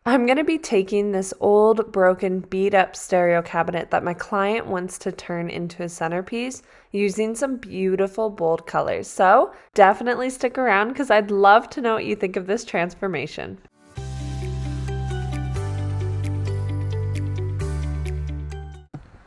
I'm going to be taking this old, broken, beat up stereo cabinet that my client wants to turn into a centerpiece using some beautiful bold colors. So definitely stick around because I'd love to know what you think of this transformation.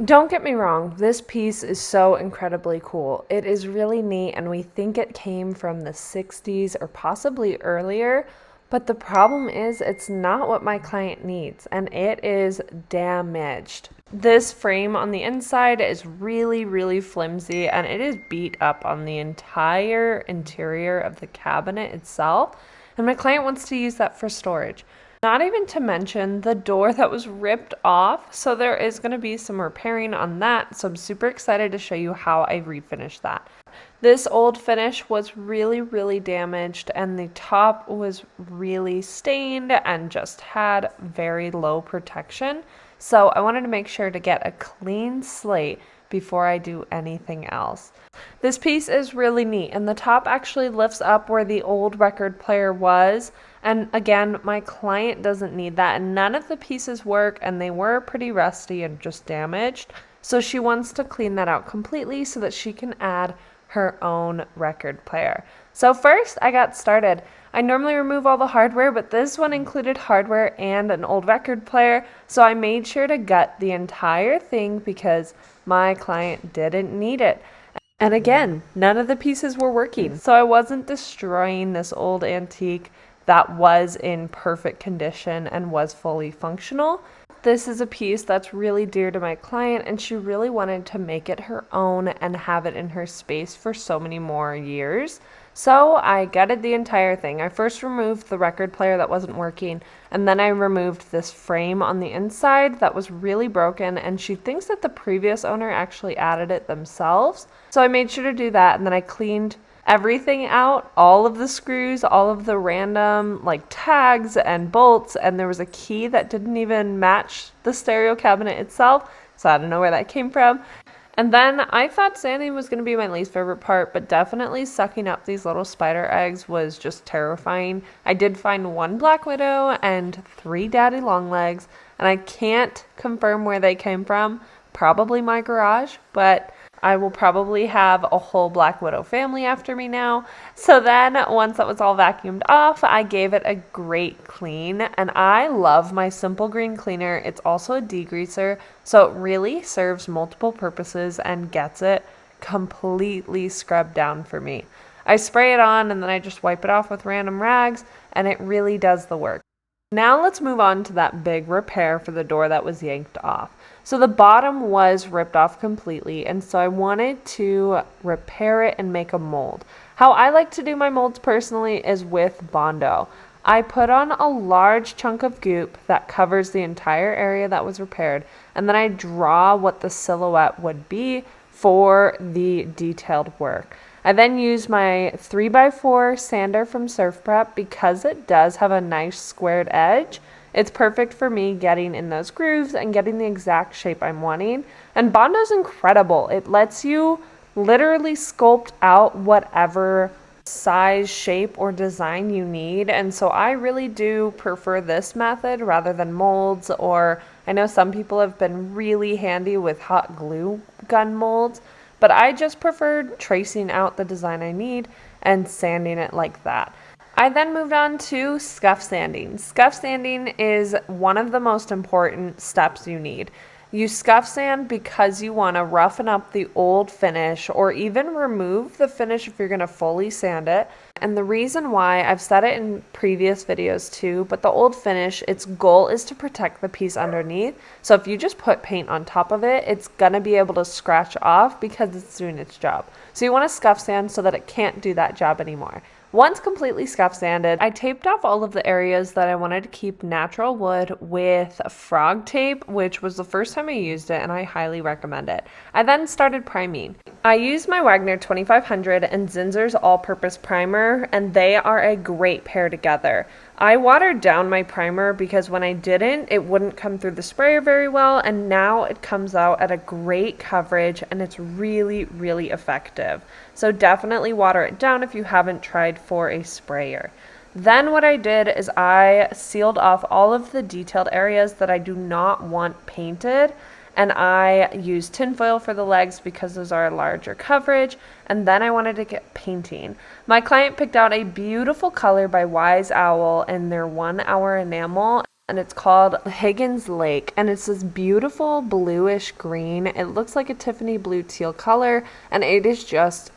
Don't get me wrong, this piece is so incredibly cool. It is really neat and we think it came from the 60s or possibly earlier, but the problem is it's not what my client needs and it is damaged. This frame on the inside is really flimsy and it is beat up on the entire interior of the cabinet itself, and my client wants to use that for storage. Not even to mention the door that was ripped off, so there is going to be some repairing on that, so I'm super excited to show you how I refinished that. This old finish was really damaged and the top was really stained and just had very low protection, so I wanted to make sure to get a clean slate before I do anything else. This piece is really neat and the top actually lifts up where the old record player was, and again, my client doesn't need that and none of the pieces work and they were pretty rusty and just damaged, so she wants to clean that out completely so that she can add her own record player. So first I got started. I normally remove all the hardware, but this one included hardware and an old record player, so I made sure to gut the entire thing because my client didn't need it. And again, none of the pieces were working, so I wasn't destroying this old antique that was in perfect condition and was fully functional. This is a piece that's really dear to my client and she really wanted to make it her own and have it in her space for so many more years. So I gutted the entire thing. I first removed the record player that wasn't working, and then I removed this frame on the inside that was really broken, and she thinks that the previous owner actually added it themselves. So I made sure to do that, and then I cleaned everything out, all of the screws, all of the random like tags and bolts, and there was a key that didn't even match the stereo cabinet itself, so I don't know where that came from. And then I thought sanding was going to be my least favorite part, but definitely sucking up these little spider eggs was just terrifying. I did find one black widow and 3 daddy long legs, and I can't confirm where they came from. Probably my garage, but I will probably have a whole black widow family after me now. So then once that was all vacuumed off, I gave it a great clean, and I love my simple green cleaner. It's also a degreaser, so it really serves multiple purposes and gets it completely scrubbed down for me. I spray it on and then I just wipe it off with random rags, and it really does the work. Now let's move on to that big repair for the door that was yanked off. So the bottom was ripped off completely, and so I wanted to repair it and make a mold. How I like to do my molds personally is with Bondo. I put on a large chunk of goop that covers the entire area that was repaired, and then I draw what the silhouette would be for the detailed work. I then use my 3x4 sander from Surf Prep because it does have a nice squared edge. It's perfect for me getting in those grooves and getting the exact shape I'm wanting. And Bondo's incredible. It lets you literally sculpt out whatever size, shape, or design you need. And so I really do prefer this method rather than molds, or I know some people have been really handy with hot glue gun molds, but I just preferred tracing out the design I need and sanding it like that. I then moved on to scuff sanding. Scuff sanding is one of the most important steps you need. You scuff sand because you want to roughen up the old finish or even remove the finish if you're going to fully sand it. And the reason why, I've said it in previous videos too, but the old finish, its goal is to protect the piece underneath. So if you just put paint on top of it, it's going to be able to scratch off because it's doing its job. So you want to scuff sand so that it can't do that job anymore. Once completely scuff sanded, I taped off all of the areas that I wanted to keep natural wood with frog tape, which was the first time I used it and I highly recommend it. I then started priming. I used my Wagner 2500 and Zinsser's all-purpose primer, and they are a great pair together. I watered down my primer because when I didn't, it wouldn't come through the sprayer very well, and now it comes out at a great coverage and it's really effective. So definitely water it down if you haven't tried for a sprayer. Then what I did is I sealed off all of the detailed areas that I do not want painted, and I used tinfoil for the legs because those are a larger coverage, and then I wanted to get painting. My client picked out a beautiful color by Wise Owl in their 1 hour enamel, and it's called Higgins Lake, and it's this beautiful bluish green. It looks like a Tiffany blue teal color, and it is just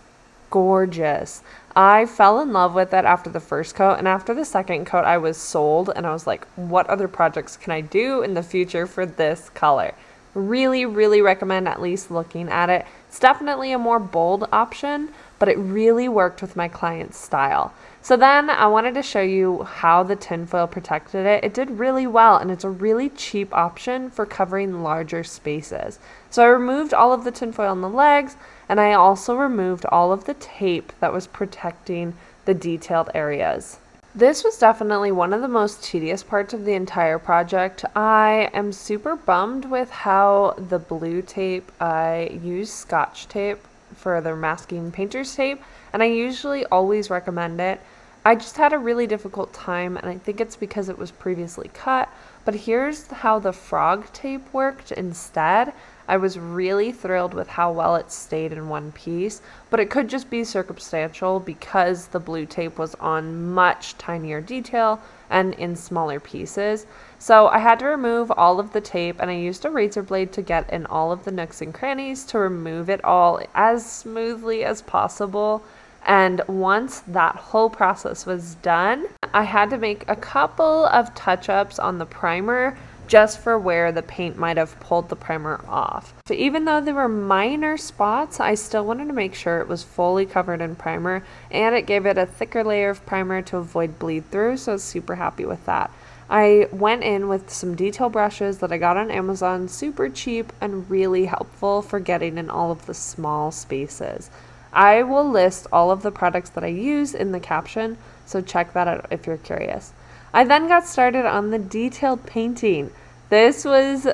gorgeous. I fell in love with it after the first coat, and after the second coat I was sold, and I was like, what other projects can I do in the future for this color? Really, really recommend at least looking at it. It's definitely a more bold option, but it really worked with my client's style. So then I wanted to show you how the tinfoil protected it. It did really well, and it's a really cheap option for covering larger spaces. So I removed all of the tinfoil on the legs, and I also removed all of the tape that was protecting the detailed areas. This was definitely one of the most tedious parts of the entire project. I am super bummed with how the blue tape, I used Scotch tape for their masking painter's tape, and I usually always recommend it. I just had a really difficult time, and I think it's because it was previously cut, but here's how the frog tape worked instead. I was really thrilled with how well it stayed in one piece, but it could just be circumstantial because the blue tape was on much tinier detail and in smaller pieces. So I had to remove all of the tape, and I used a razor blade to get in all of the nooks and crannies to remove it all as smoothly as possible. And once that whole process was done, I had to make a couple of touch-ups on the primer just for where the paint might have pulled the primer off. So even though there were minor spots, I still wanted to make sure it was fully covered in primer, and it gave it a thicker layer of primer to avoid bleed through, so I was super happy with that. I went in with some detail brushes that I got on Amazon, super cheap and really helpful for getting in all of the small spaces. I will list all of the products that I use in the caption, so check that out if you're curious. I then got started on the detailed painting. This was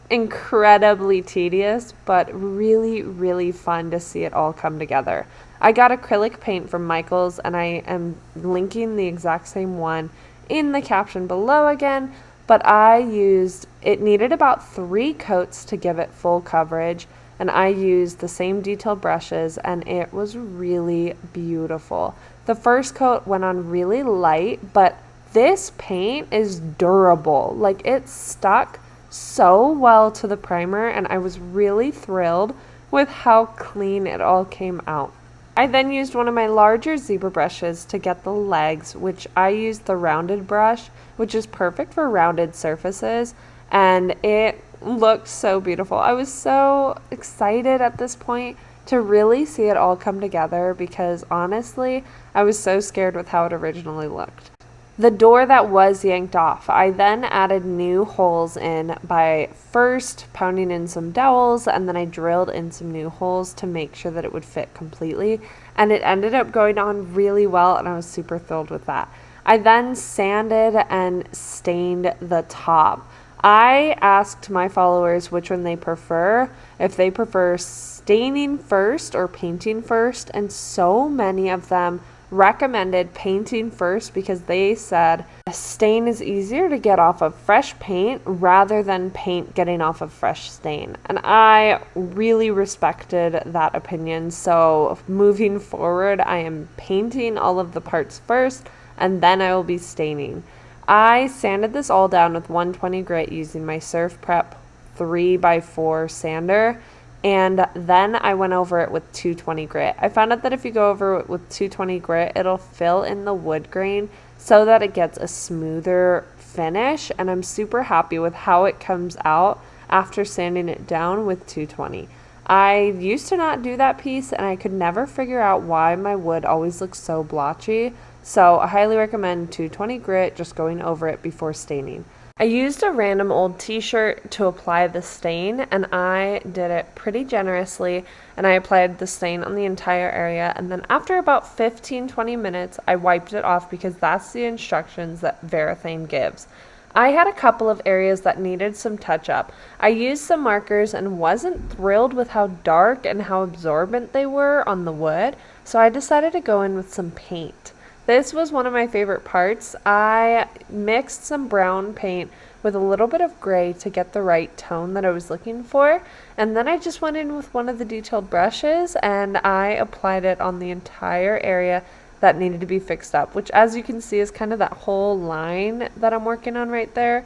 incredibly tedious, but really, really fun to see it all come together. I got acrylic paint from Michaels, and I am linking the exact same one in the caption below again, but it needed about 3 coats to give it full coverage, and I used the same detail brushes, and it was really beautiful. The first coat went on really light, but this paint is durable. Like, it stuck so well to the primer, and I was really thrilled with how clean it all came out. I then used one of my larger zebra brushes to get the legs, which I used the rounded brush, which is perfect for rounded surfaces, and it looked so beautiful. I was so excited at this point to really see it all come together because honestly, I was so scared with how it originally looked. The door that was yanked off, I then added new holes in by first pounding in some dowels, and then I drilled in some new holes to make sure that it would fit completely, and it ended up going on really well, and I was super thrilled with that. I then sanded and stained the top. I asked my followers which one they prefer, if they prefer staining first or painting first, and so many of them recommended painting first because they said a stain is easier to get off of fresh paint rather than paint getting off of fresh stain. And I really respected that opinion. So moving forward, I am painting all of the parts first, and then I will be staining. I sanded this all down with 120 grit using my Surf Prep 3x4 sander, and then I went over it with 220 grit. I found out that if you go over it with 220 grit, it'll fill in the wood grain so that it gets a smoother finish, and I'm super happy with how it comes out after sanding it down with 220. I used to not do that piece, and I could never figure out why my wood always looks so blotchy, so I highly recommend 220 grit, just going over it before staining. I used a random old t-shirt to apply the stain, and I did it pretty generously, and I applied the stain on the entire area, and then after about 15-20 minutes I wiped it off because that's the instructions that Varathane gives. I had a couple of areas that needed some touch-up. I used some markers and wasn't thrilled with how dark and how absorbent they were on the wood, so I decided to go in with some paint. This was one of my favorite parts. I mixed some brown paint with a little bit of gray to get the right tone that I was looking for. And then I just went in with one of the detailed brushes and I applied it on the entire area that needed to be fixed up, which as you can see is kind of that whole line that I'm working on right there.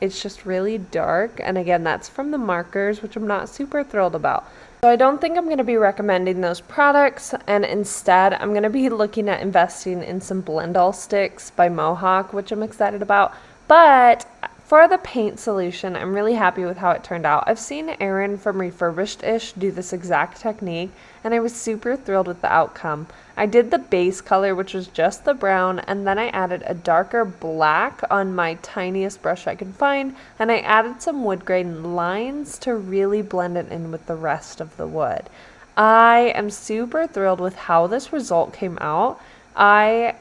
It's just really dark, and again, that's from the markers, which I'm not super thrilled about. So I don't think I'm going to be recommending those products, and instead I'm going to be looking at investing in some Blend-All sticks by Mohawk, which I'm excited about. But for the paint solution, I'm really happy with how it turned out. I've seen Erin from Refurbished-ish do this exact technique, and I was super thrilled with the outcome. I did the base color, which was just the brown, and then I added a darker black on my tiniest brush I could find, and I added some wood grain lines to really blend it in with the rest of the wood. I am super thrilled with how this result came out. I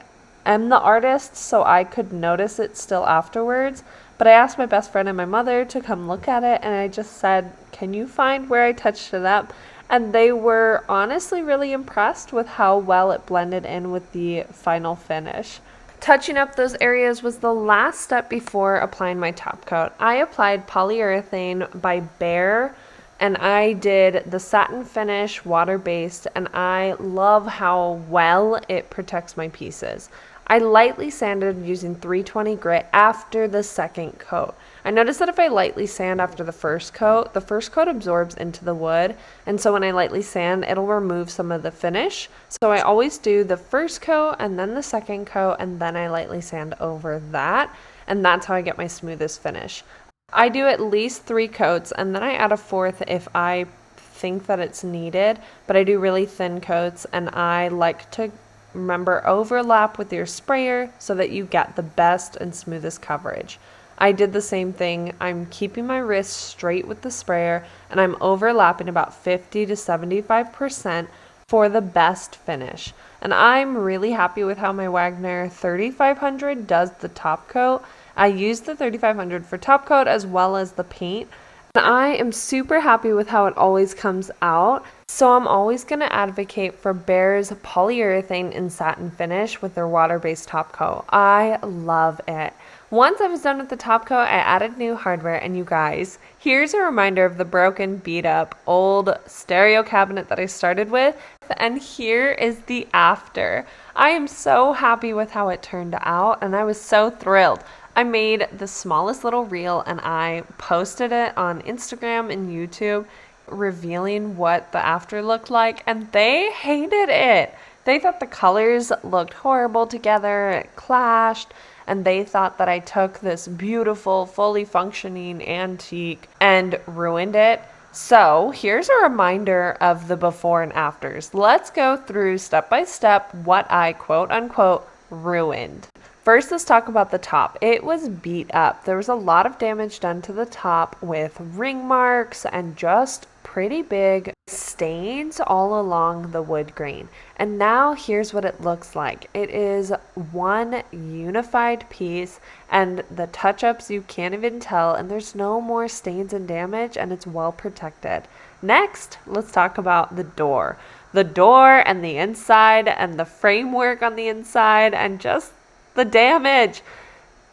am the artist, so I could notice it still afterwards, but I asked my best friend and my mother to come look at it, and I just said, can you find where I touched it up? And they were honestly really impressed with how well it blended in with the final finish. Touching up those areas was the last step before applying my top coat. I applied polyurethane by Behr, and I did the satin finish, water-based, and I love how well it protects my pieces. I lightly sanded using 320 grit after the second coat. I noticed that if I lightly sand after the first coat absorbs into the wood, and so when I lightly sand, it'll remove some of the finish. So I always do the first coat and then the second coat, and then I lightly sand over that, and that's how I get my smoothest finish. I do at least 3 coats, and then I add a 4th if I think that it's needed, but I do really thin coats, and I like to remember overlap with your sprayer so that you get the best and smoothest coverage. I did the same thing. I'm keeping my wrist straight with the sprayer, and I'm overlapping about 50 to 75% for the best finish. And I'm really happy with how my Wagner 3500 does the top coat. I use the 3500 for top coat as well as the paint. And I am super happy with how it always comes out. So I'm always going to advocate for Behr's polyurethane and satin finish with their water-based top coat. I love it. Once I was done with the top coat, I added new hardware, and you guys, here's a reminder of the broken, beat up, old stereo cabinet that I started with, and here is the after. I am so happy with how it turned out, and I was so thrilled. I made the smallest little reel, and I posted it on Instagram and YouTube, revealing what the after looked like, and they hated it. They thought the colors looked horrible together, it clashed, and they thought that I took this beautiful, fully functioning antique and ruined it. So here's a reminder of the before and afters. Let's go through step by step what I quote unquote ruined. First, let's talk about the top. It was beat up. There was a lot of damage done to the top with ring marks and just pretty big stains all along the wood grain. And now here's what it looks like. It is one unified piece, and the touch-ups you can't even tell, and there's no more stains and damage, and it's well protected. Next, let's talk about the door. The door and the inside and the framework on the inside and just the damage.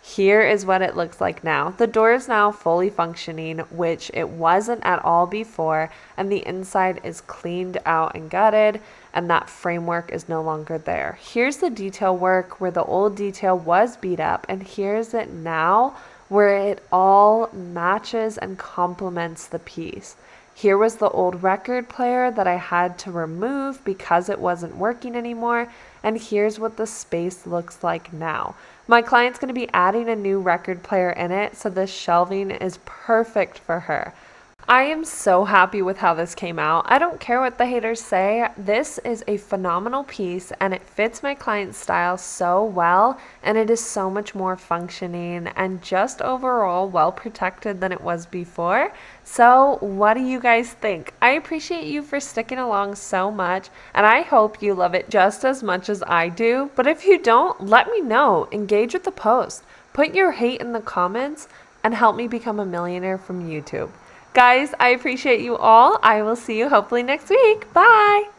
Here is what it looks like now. The door is now fully functioning, which it wasn't at all before, and the inside is cleaned out and gutted, and that framework is no longer there. Here's the detail work where the old detail was beat up, and here's it now where it all matches and complements the piece. Here was the old record player that I had to remove because it wasn't working anymore, and here's what the space looks like now. My client's going to be adding a new record player in it, so this shelving is perfect for her. I am so happy with how this came out. I don't care what the haters say. This is a phenomenal piece, and it fits my client's style so well, and it is so much more functioning and just overall well protected than it was before. So what do you guys think? I appreciate you for sticking along so much, and I hope you love it just as much as I do. But if you don't, let me know. Engage with the post. Put your hate in the comments and help me become a millionaire from YouTube. Guys, I appreciate you all. I will see you hopefully next week. Bye!